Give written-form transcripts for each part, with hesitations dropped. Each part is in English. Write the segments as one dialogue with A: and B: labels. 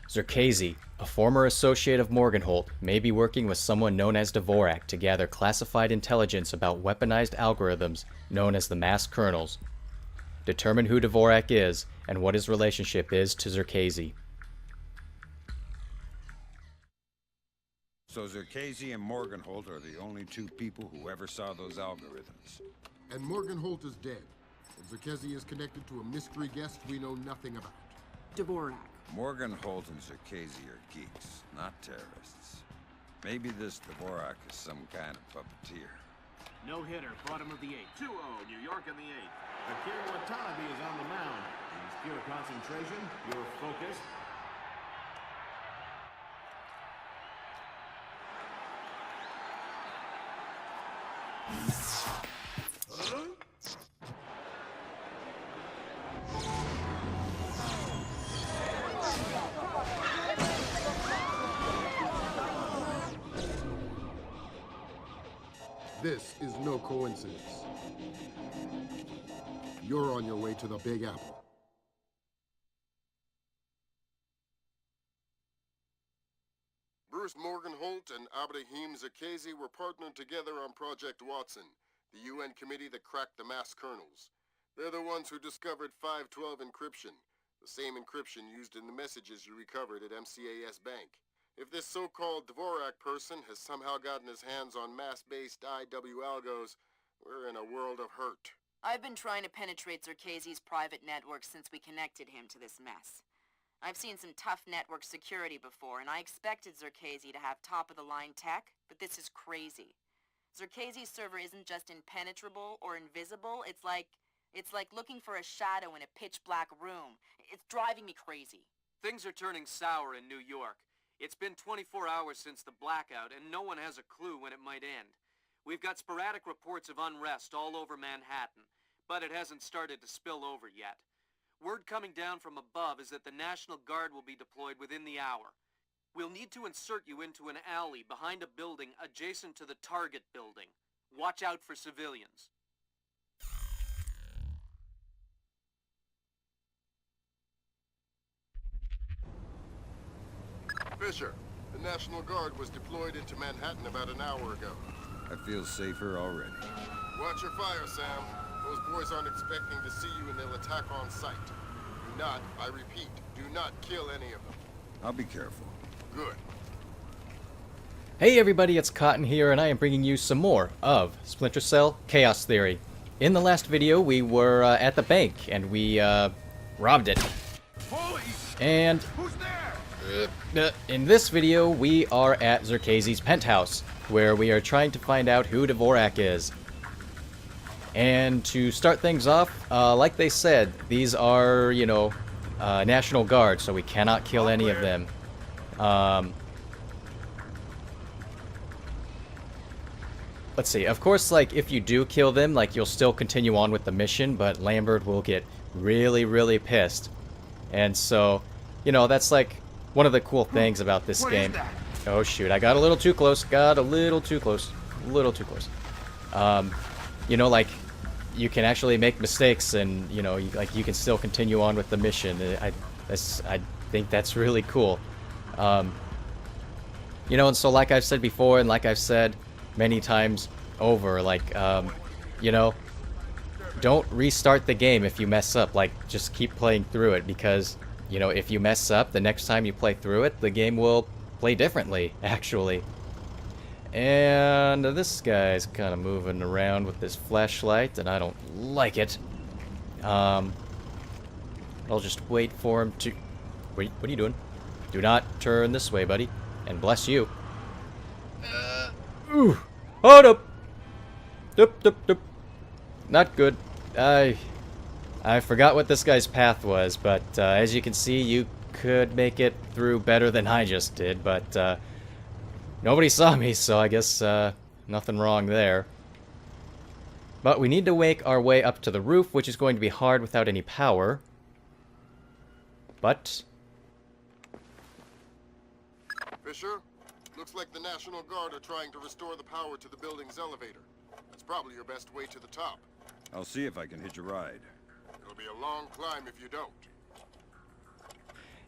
A: Zherkezhi, a former associate of Morgenholt, may be working with someone known as Dvorak to gather classified intelligence about weaponized algorithms known as the mass kernels. Determine who Dvorak is and what his relationship is to Zherkezhi.
B: So Zherkezhi and Morgenholt are the only two people who ever saw those algorithms.
C: And Morgenholt is dead. And Zherkezhi is connected to a mystery guest we know nothing about.
D: Dvorak.
B: Morgenholt and Zherkezhi are geeks, not terrorists. Maybe this Dvorak is some kind of puppeteer.
E: No hitter, bottom of the eighth.
F: 2-0, New York in the eighth. Akira Watanabe is on the mound. He's pure concentration, pure focus.
C: This is no coincidence. You're on your way to the Big Apple. Bruce Morgenholt and Abderrahim Zherkezhi were partnered together on Project Watson, the UN committee that cracked the mass kernels. They're the ones who discovered 512 encryption, the same encryption used in the messages you recovered at MCAS Bank. If this so-called Dvorak person has somehow gotten his hands on mass-based IW algos, we're in a world of hurt.
G: I've been trying to penetrate Zherkezhi's private network since we connected him to this mess. I've seen some tough network security before, and I expected Zherkezhi to have top-of-the-line tech, but this is crazy. Zherkezhi's server isn't just impenetrable or invisible, it's like looking for a shadow in a pitch-black room. It's driving me crazy.
H: Things are turning sour in New York. It's been 24 hours since the blackout, and no one has a clue when it might end. We've got sporadic reports of unrest all over Manhattan, but it hasn't started to spill over yet. Word coming down from above is that the National Guard will be deployed within the hour. We'll need to insert you into an alley behind a building adjacent to the target building. Watch out for civilians.
C: Fisher, the National Guard was deployed into Manhattan about an hour ago.
B: I feel safer already.
C: Watch your fire, Sam. Those boys aren't expecting to see you and they'll attack on sight. Do not, I repeat, do not kill any of them.
B: I'll be careful.
C: Good.
A: Hey everybody, it's Cotton here, and I am bringing you some more of Splinter Cell Chaos Theory. In the last video, we were at the bank, and we robbed it. And
F: Who's there?
A: in this video, we are at Zherkezhi's penthouse, where we are trying to find out who Dvorak is. And to start things off, like they said, these are, you know, National Guard, so we cannot kill any of them. Let's see, of course, like, if you do kill them, like, you'll still continue on with the mission, but Lambert will get really, really pissed. And so, you know, that's, like, one of the cool things about this game. Oh, shoot, I got a little too close, you know, like, you can actually make mistakes, and, you know, like, you can still continue on with the mission. I think that's really cool. You know, and so like I've said before, and like I've said many times over, like, you know, don't restart the game if you mess up. Like, just keep playing through it, because, you know, if you mess up, the next time you play through it, the game will play differently, actually. And this guy's kind of moving around with this flashlight, and I don't like it. I'll just wait for him to... Wait, what are you doing? Do not turn this way, buddy. And bless you. Ooh! Hold up! Dup. Not good. I forgot what this guy's path was, but as you can see, you could make it through better than I just did, but nobody saw me, so I guess nothing wrong there. But we need to make our way up to the roof, which is going to be hard without any power. But...
C: Fisher, looks like the National Guard are trying to restore the power to the building's elevator. It's probably your best way to the top.
B: I'll see if I can hitch a ride.
C: It'll be a long climb if you don't.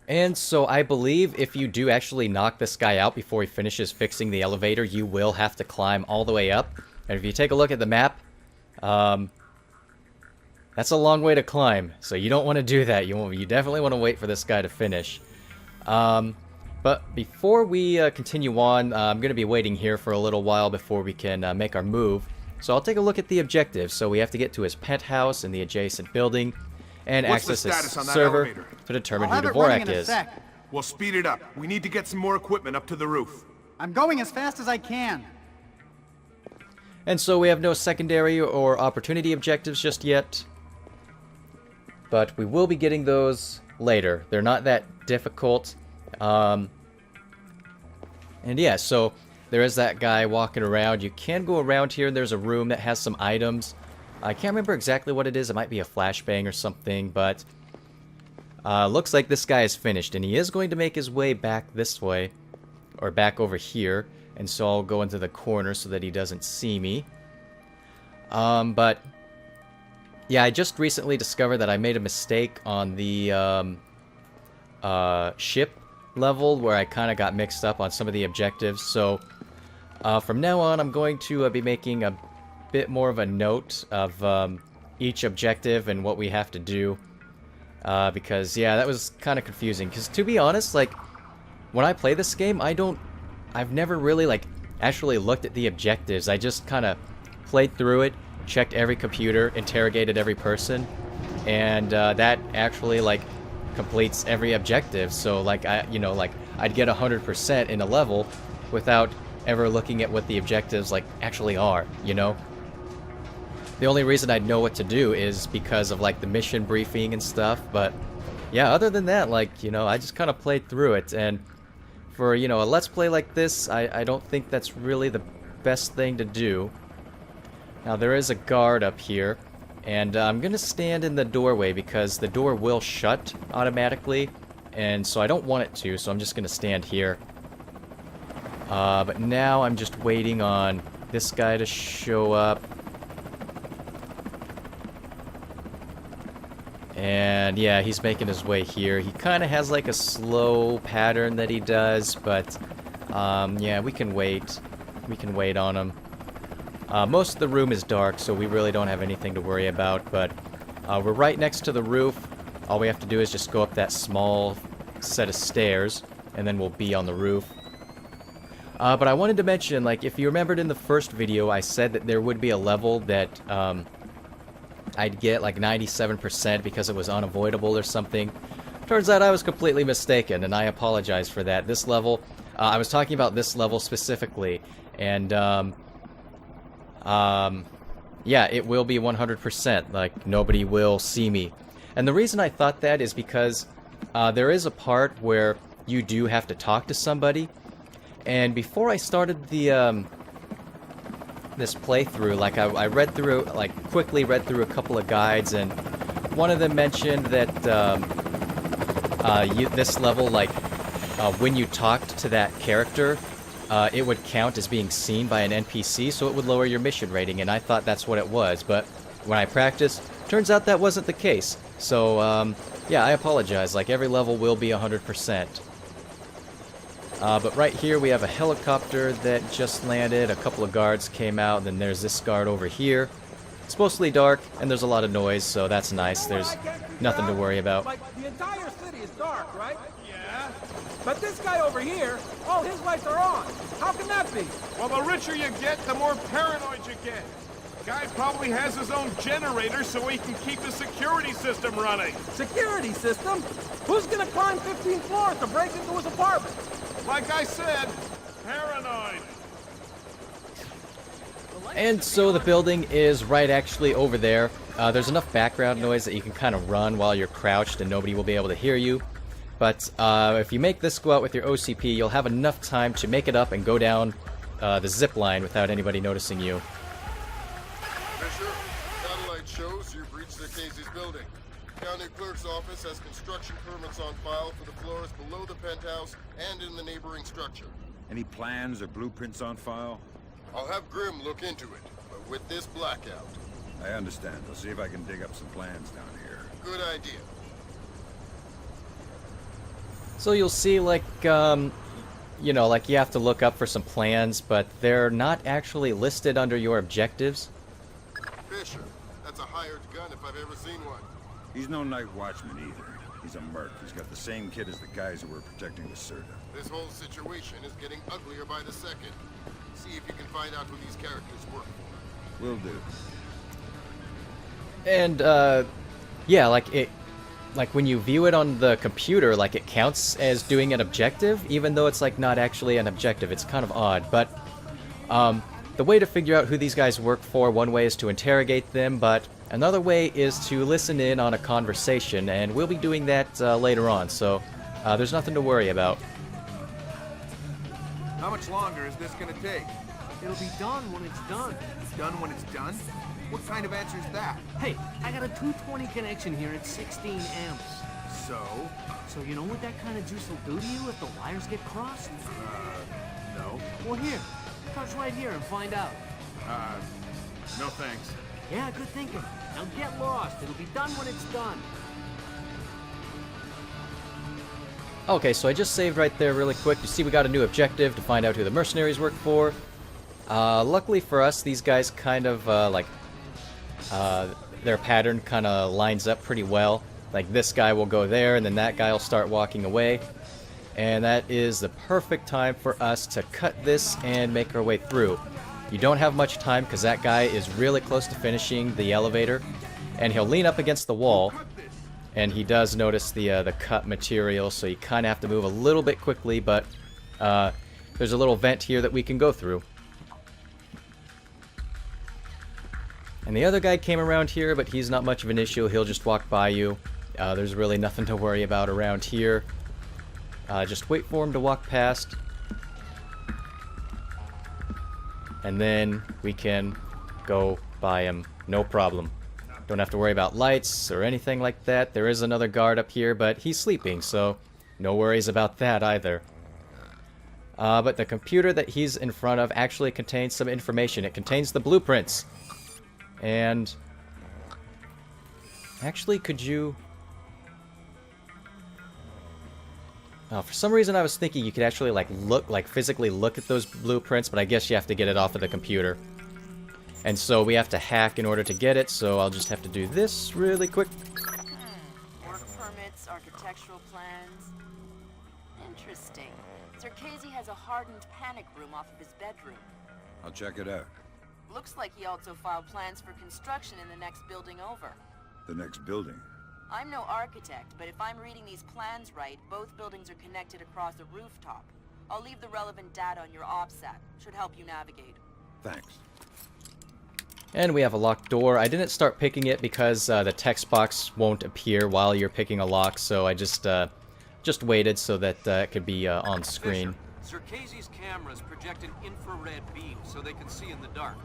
A: And so I believe if you do actually knock this guy out before he finishes fixing the elevator, you will have to climb all the way up. And if you take a look at the map, that's a long way to climb. So you don't want to do that. You definitely want to wait for this guy to finish. But before we continue on, I'm going to be waiting here for a little while before we can make our move. So I'll take a look at the objectives. So we have to get to his penthouse in the adjacent building and access his server to determine who Dvorak is.
D: We'll speed it up. We need to get some more equipment up to the roof.
I: I'm going as fast as I can.
A: And so we have no secondary or opportunity objectives just yet. But we will be getting those later. They're not that difficult. And yeah, so there is that guy walking around. You can go around here. There's a room that has some items. I can't remember exactly what it is. It might be a flashbang or something, but looks like this guy is finished, and he is going to make his way back this way, or back over here, and so I'll go into the corner so that he doesn't see me. But yeah, I just recently discovered that I made a mistake on the ship level where I kind of got mixed up on some of the objectives, so from now on I'm going to be making a bit more of a note of each objective and what we have to do, because yeah, that was kind of confusing, because to be honest, like when I play this game, I've never really like actually looked at the objectives. I just kind of played through it, checked every computer, interrogated every person, and that actually like completes every objective. So like I'd get 100% in a level without ever looking at what the objectives like actually are, you know? The only reason I'd know what to do is because of like the mission briefing and stuff, but yeah, other than that, like, you know, I just kind of played through it, and for, you know, a let's play like this, I don't think that's really the best thing to do. Now there is a guard up here, and I'm gonna stand in the doorway because the door will shut automatically, and so I don't want it to, so I'm just gonna stand here. But now I'm just waiting on this guy to show up. And yeah, he's making his way here. He kind of has like a slow pattern that he does, but yeah, we can wait. We can wait on him. Most of the room is dark, so we really don't have anything to worry about, but we're right next to the roof. All we have to do is just go up that small set of stairs, and then we'll be on the roof. But I wanted to mention, like, if you remembered in the first video, I said that there would be a level that I'd get like 97% because it was unavoidable or something. Turns out I was completely mistaken, and I apologize for that. This level, I was talking about this level specifically, and yeah, it will be 100%, like nobody will see me. And the reason I thought that is because there is a part where you do have to talk to somebody, and before I started the this playthrough, like I read through, like quickly read through a couple of guides, and one of them mentioned that this level, like when you talked to that character, it would count as being seen by an NPC, so it would lower your mission rating, and I thought that's what it was, but when I practiced, turns out that wasn't the case. So yeah, I apologize, like every level will be 100%. But right here we have a helicopter that just landed, a couple of guards came out, and then there's this guard over here. It's mostly dark, and there's a lot of noise, so that's nice. There's nothing to worry about.
J: Like, the entire city is dark, right? Yeah. But this guy over here, all his lights are on. How can that be?
D: Well, the richer you get, the more paranoid you get. Guy probably has his own generator so he can keep the security system running.
J: Security system? Who's gonna climb 15 floors to break into his apartment?
D: Like I said, paranoid.
A: And so the building is right actually over there. There's enough background noise that you can kind of run while you're crouched and nobody will be able to hear you. But if you make this go out with your OCP, you'll have enough time to make it up and go down the zip line without anybody noticing you.
C: Fisher, satellite shows you've reached Zherkezhi's building. County Clerk's office has construction permits on file for the floors below the penthouse and in the neighboring structure.
B: Any plans or blueprints on file?
C: I'll have Grim look into it, but with this blackout.
B: I understand. I'll see if I can dig up some plans down here.
C: Good idea.
A: So you'll see, like, you know, like you have to look up for some plans, but they're not actually listed under your objectives.
C: Fisher, that's a hired gun if I've ever seen one.
B: He's no night watchman either. He's a merc. He's got the same kit as the guys who were protecting the Serta.
C: This whole situation is getting uglier by the second. See if you can find out who these characters work for.
B: Will do.
A: And, yeah, like when you view it on the computer, like it counts as doing an objective, even though it's like not actually an objective. It's kind of odd, but the way to figure out who these guys work for, one way is to interrogate them, but another way is to listen in on a conversation, and we'll be doing that later on, so there's nothing to worry about.
J: How much longer is this gonna take?
E: It'll be done when it's done.
J: Done when it's done? What kind of answer is that?
E: Hey, I got a 220 connection here at 16 amps.
J: So?
E: So you know what that kind of juice will do to you if the wires get crossed?
J: No.
E: Well, here. Touch right here and find out.
J: No thanks.
E: Yeah, good thinking. Now get lost. It'll be done when it's done.
A: Okay, so I just saved right there really quick. You see we got a new objective to find out who the mercenaries work for. Luckily for us, these guys kind of, their pattern kind of lines up pretty well. Like this guy will go there, and then that guy will start walking away. And that is the perfect time for us to cut this and make our way through. You don't have much time because that guy is really close to finishing the elevator. And he'll lean up against the wall. And he does notice the cut material, so you kind of have to move a little bit quickly, but there's a little vent here that we can go through. And the other guy came around here, but he's not much of an issue. He'll just walk by you. There's really nothing to worry about around here. Just wait for him to walk past. And then we can go by him. No problem. Don't have to worry about lights or anything like that. There is another guard up here, but he's sleeping, so no worries about that either. But the computer that he's in front of actually contains some information. It contains the blueprints. And actually, could you... for some reason I was thinking you could actually physically look at those blueprints, but I guess you have to get it off of the computer. And so we have to hack in order to get it, so I'll just have to do this really quick.
G: Work permits, architectural plans. Interesting. Zherkezhi has a hardened panic room off of his bedroom.
B: I'll check it out.
G: Looks like he also filed plans for construction in the next building over.
B: The next building?
G: I'm no architect, but if I'm reading these plans right, both buildings are connected across a rooftop. I'll leave the relevant data on your OPSAT. Should help you navigate.
B: Thanks.
A: And we have a locked door. I didn't start picking it because the text box won't appear while you're picking a lock, so I just waited so that it could be on screen.
H: Zherkezhi's cameras project an infrared beam so they can see in the dark.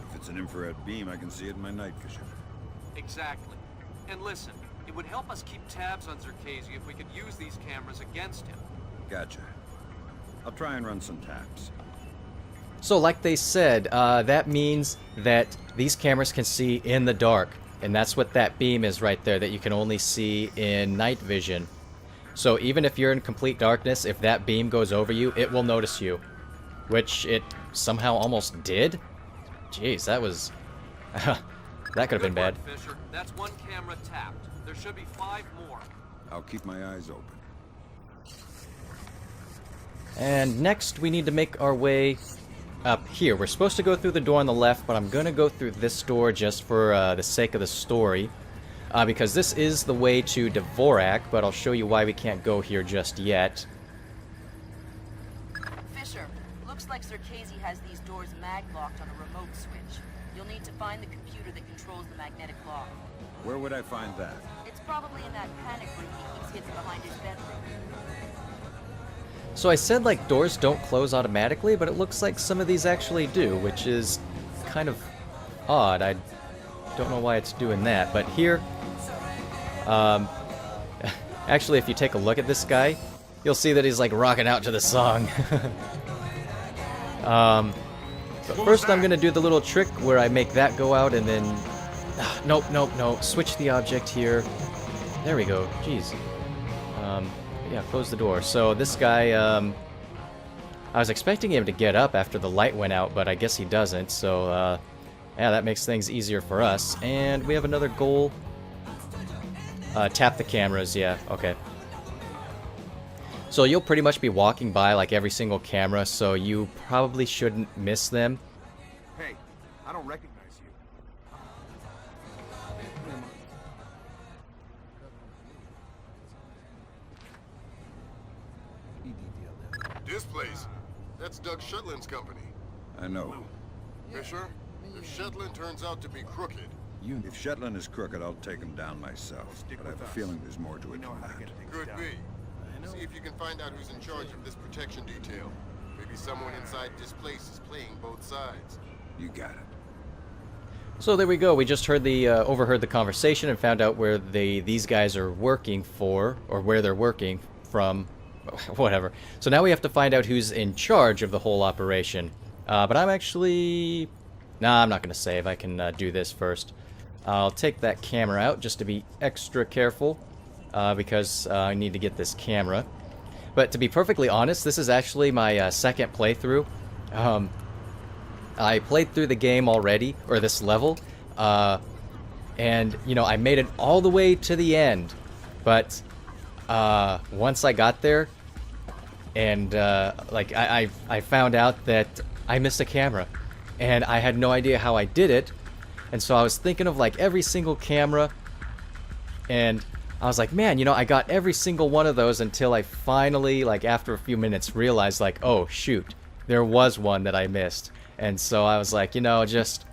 B: If it's an infrared beam, I can see it in my night vision.
H: Exactly. And listen, it would help us keep tabs on Zherkezhi if we could use these cameras against him.
B: Gotcha. I'll try and run some taps.
A: So like they said, that means that these cameras can see in the dark. And that's what that beam is right there, that you can only see in night vision. So even if you're in complete darkness, if that beam goes over you, it will notice you. Which it somehow almost did? Jeez, that was... that could have been bad.
H: Good work, Fisher. That's one camera tapped. There should be 5 more.
B: I'll keep my eyes open.
A: And next we need to make our way up here. We're supposed to go through the door on the left, but I'm going to go through this door just for the sake of the story. Because this is the way to Dvorak, but I'll show you why we can't go here just yet.
G: Fisher, looks like Zherkezhi has these doors mag-locked on a remote switch. You'll need to find the computer that controls the magnetic lock.
B: Where would I find that?
G: It's probably in that panic room he keeps hidden behind his bedroom.
A: So I said like doors don't close automatically, but it looks like some of these actually do, which is kind of odd. I don't know why it's doing that, but here, actually if you take a look at this guy, you'll see that he's like rocking out to the song. But first I'm gonna do the little trick where I make that go out and then, nope, switch the object here. There we go, jeez. Yeah, close the door. So this guy, I was expecting him to get up after the light went out, but I guess he doesn't. So, yeah, that makes things easier for us. And we have another goal. Tap the cameras, yeah, okay. So you'll pretty much be walking by like every single camera, so you probably shouldn't miss them.
D: Hey, I don't recognize you.
C: This place. That's Doug Shetland's company.
B: I know.
C: Fisher, if Shetland turns out to be crooked,
B: If Shetland is crooked, I'll take him down myself. But I have a feeling there's more to it than that.
C: could be. See if you can find out who's in charge of this protection detail. Maybe someone inside this place is playing both sides.
B: You got it.
A: So there we go. We just heard the overheard the conversation and found out where these guys are working for, or where they're working from, whatever. So now we have to find out who's in charge of the whole operation. But I'm actually... Nah, I'm not going to save. I can do this first. I'll take that camera out just to be extra careful, because I need to get this camera. But to be perfectly honest, this is actually my second playthrough. I played through the game already, or this level, and, you know, I made it all the way to the end. But once I got there, and, like, I found out that I missed a camera. And I had no idea how I did it. And so I was thinking of, like, every single camera. And I was like, man, you know, I got every single one of those until I finally, like, after a few minutes, realized, like, oh, shoot. There was one that I missed. And so I was like, you know, just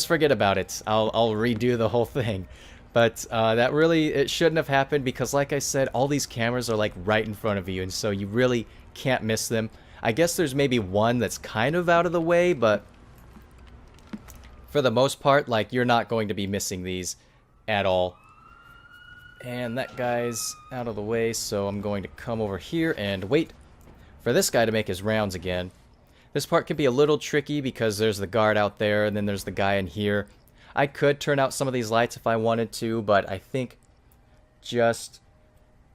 A: forget about it. I'll redo the whole thing. But that really, it shouldn't have happened because, like I said, all these cameras are, like, right in front of you. And so you really can't miss them. I guess there's maybe one that's kind of out of the way, but for the most part, like, you're not going to be missing these at all. And that guy's out of the way, so I'm going to come over here and wait for this guy to make his rounds again. This part can be a little tricky because there's the guard out there, and then there's the guy in here. I could turn out some of these lights if I wanted to, but I think just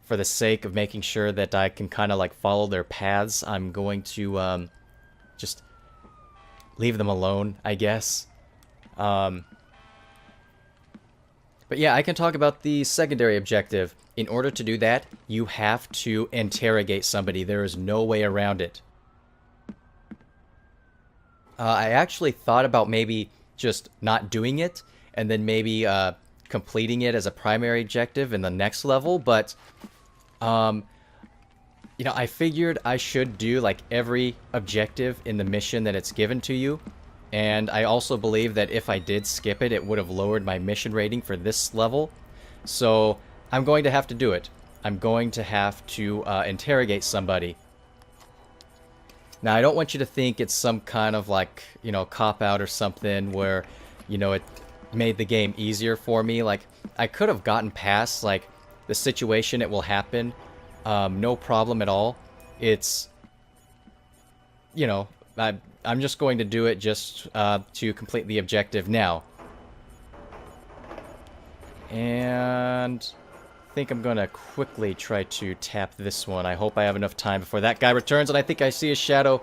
A: for the sake of making sure that I can kind of like follow their paths, I'm going to just leave them alone, I guess. But yeah, I can talk about the secondary objective. In order to do that, you have to interrogate somebody. There is no way around it. I actually thought about maybe just not doing it, and then maybe completing it as a primary objective in the next level, but you know, I figured I should do like every objective in the mission that it's given to you. And I also believe that if I did skip it, it would have lowered my mission rating for this level. So I'm going to have to do it. I'm going to have to interrogate somebody. Now, I don't want you to think it's some kind of like, you know, cop-out or something where, you know, it made the game easier for me. Like, I could have gotten past, like, the situation it will happen, no problem at all. It's, you know, I'm just going to do it just to complete the objective now. And I think I'm going to quickly try to tap this one. I hope I have enough time before that guy returns, and I think I see his shadow.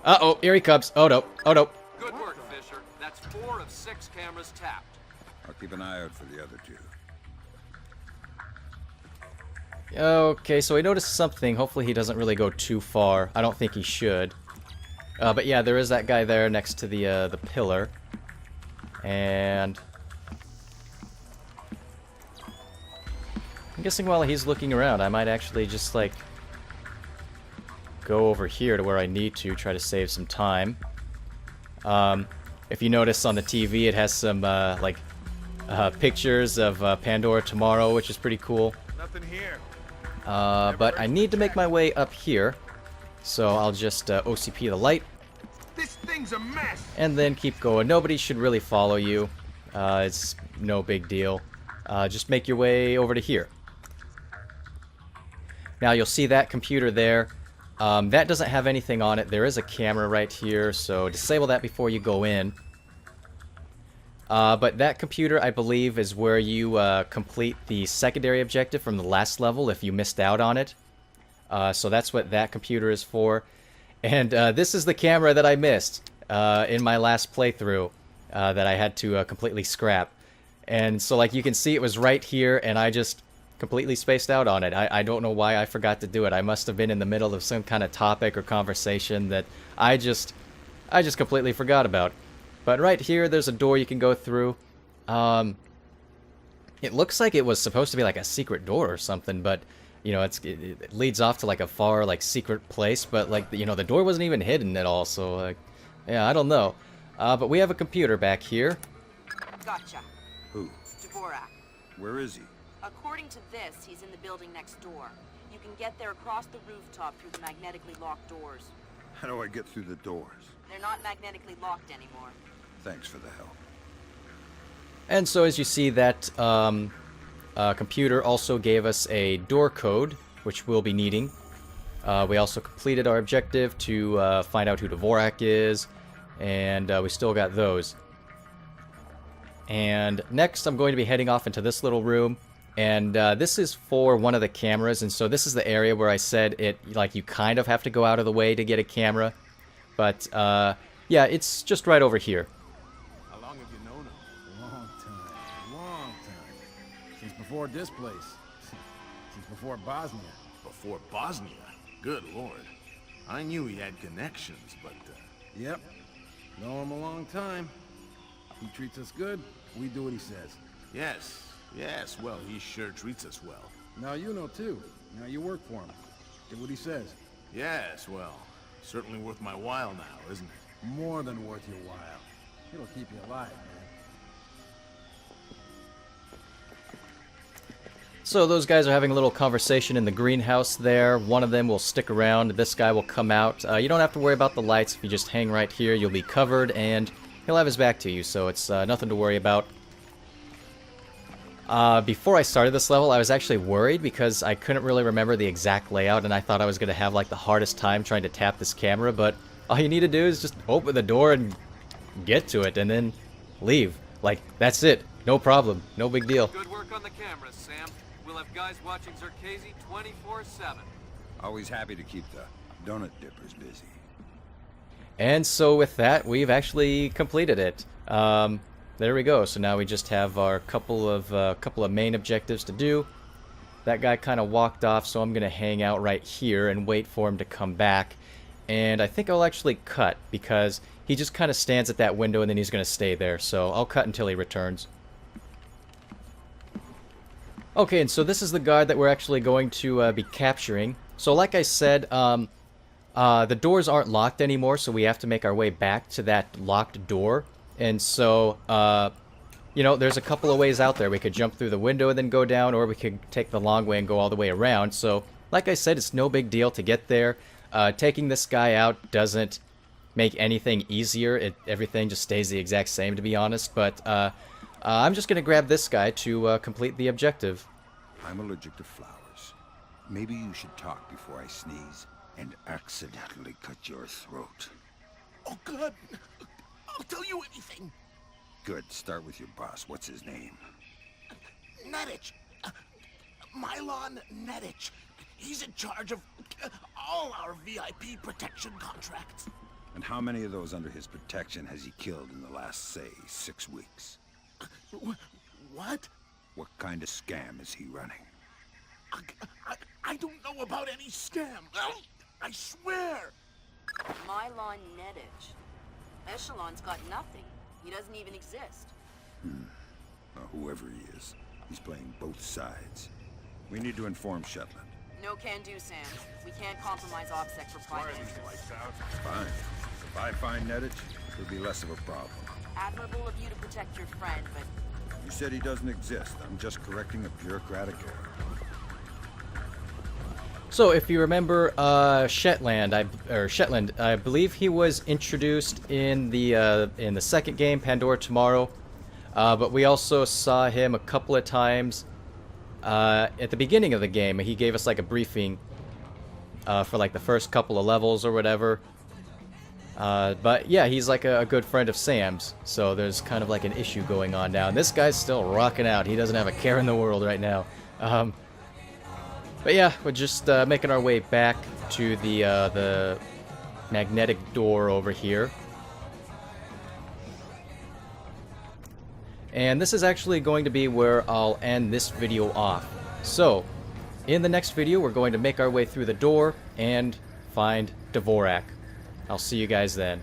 A: Uh-oh, here he comes. Oh, no. Oh, no.
H: Good work, Fisher. That's 4 of 6 cameras tapped.
B: I'll keep an eye out for the other 2.
A: Okay, so I noticed something. Hopefully he doesn't really go too far. I don't think he should. But yeah, there is that guy there next to the pillar. And I'm guessing while he's looking around, I might actually just, like, go over here to where I need to, try to save some time. If you notice on the TV, it has some, like, pictures of Pandora tomorrow, which is pretty cool.
D: Nothing here.
A: But I need to make my way up here, so I'll just OCP the light.
D: This thing's a mess.
A: And then keep going. Nobody should really follow you. It's no big deal. Just make your way over to here. Now you'll see that computer there. That doesn't have anything on it. There is a camera right here, so disable that before you go in. But that computer, I believe, is where you complete the secondary objective from the last level if you missed out on it. So that's what that computer is for. And this is the camera that I missed in my last playthrough that I had to completely scrap. And so, like, you can see it was right here, and I just completely spaced out on it. I don't know why I forgot to do it. I must have been in the middle of some kind of topic or conversation that I just completely forgot about. But right here, there's a door you can go through. It looks like it was supposed to be like a secret door or something, but you know, it leads off to like a far, like, secret place. But like, you know, the door wasn't even hidden at all. So like, yeah, I don't know. But we have a computer back here.
G: Gotcha.
B: Who?
G: Dvorak.
B: Where is he?
G: According to this, he's in the building next door. You can get there across the rooftop through the magnetically locked doors.
B: How do I get through the doors?
G: They're not magnetically locked anymore.
B: Thanks for the help.
A: And so as you see, that computer also gave us a door code, which we'll be needing. We also completed our objective to find out who Dvorak is, and we still got those. And next I'm going to be heading off into this little room, and this is for one of the cameras, and so this is the area where I said like, you kind of have to go out of the way to get a camera. But yeah, it's just right over here.
J: How long have you known him? Long time. Long time. Since before this place. Since before Bosnia.
F: Before Bosnia? Good lord. I knew he had connections, but...
J: Yep. Know him a long time. He treats us good, we do what he says.
F: Yes, well, he sure treats us well.
J: Now you know too. Now you work for him. Do what he says.
F: Yes, well, certainly worth my while now, isn't it?
J: More than worth your while. It'll keep you alive, man.
A: So those guys are having a little conversation in the greenhouse there. One of them will stick around. This guy will come out. You don't have to worry about the lights. If you just hang right here, you'll be covered, and he'll have his back to you, so it's nothing to worry about. Before I started this level, I was actually worried because I couldn't really remember the exact layout, and I thought I was going to have like the hardest time trying to tap this camera, but all you need to do is just open the door and get to it, and then leave. Like, that's it. No problem. No big deal.
H: Good work on the cameras, Sam. We'll have guys watching Zherkezhi 24/7.
B: Always happy to keep the donut dippers busy.
A: And so with that, we've actually completed it. There we go. So now we just have our couple of main objectives to do. That guy kind of walked off, so I'm gonna hang out right here and wait for him to come back. And I think I'll actually cut because he just kind of stands at that window and then he's gonna stay there. So I'll cut until he returns. Okay, and so this is the guard that we're actually going to be capturing. So like I said, the doors aren't locked anymore, so we have to make our way back to that locked door. And so, you know, there's a couple of ways out there. We could jump through the window and then go down, or we could take the long way and go all the way around. So, like I said, it's no big deal to get there. Taking this guy out doesn't make anything easier. Everything just stays the exact same, to be honest. But I'm just going to grab this guy to complete the objective.
B: I'm allergic to flowers. Maybe you should talk before I sneeze and accidentally cut your throat.
F: Oh, good. I'll tell you anything.
B: Good. Start with your boss. What's his name?
F: Nedich. Mylon Nedich. He's in charge of all our VIP protection contracts.
B: And how many of those under his protection has he killed in the last, say, 6 weeks?
F: What?
B: What kind of scam is he running?
F: I don't know about any scam. I swear.
G: Mylon Nedich. Echelon's got nothing. He doesn't even exist.
B: Well, whoever he is, he's playing both sides. We need to inform Shetland.
G: No can do, Sam. We can't compromise OPSEC for private interests.
B: Fine. If I find Nedich, it'll be less of a problem.
G: Admirable of you to protect your friend, but...
B: You said he doesn't exist. I'm just correcting a bureaucratic error.
A: So, if you remember, Shetland, I believe he was introduced in the second game, Pandora Tomorrow, but we also saw him a couple of times at the beginning of the game. He gave us like a briefing for like the first couple of levels or whatever. But yeah, he's like a good friend of Sam's, so there's kind of like an issue going on now. And this guy's still rocking out. He doesn't have a care in the world right now. But yeah, we're just making our way back to the magnetic door over here. And this is actually going to be where I'll end this video off. So, in the next video, we're going to make our way through the door and find Dvorak. I'll see you guys then.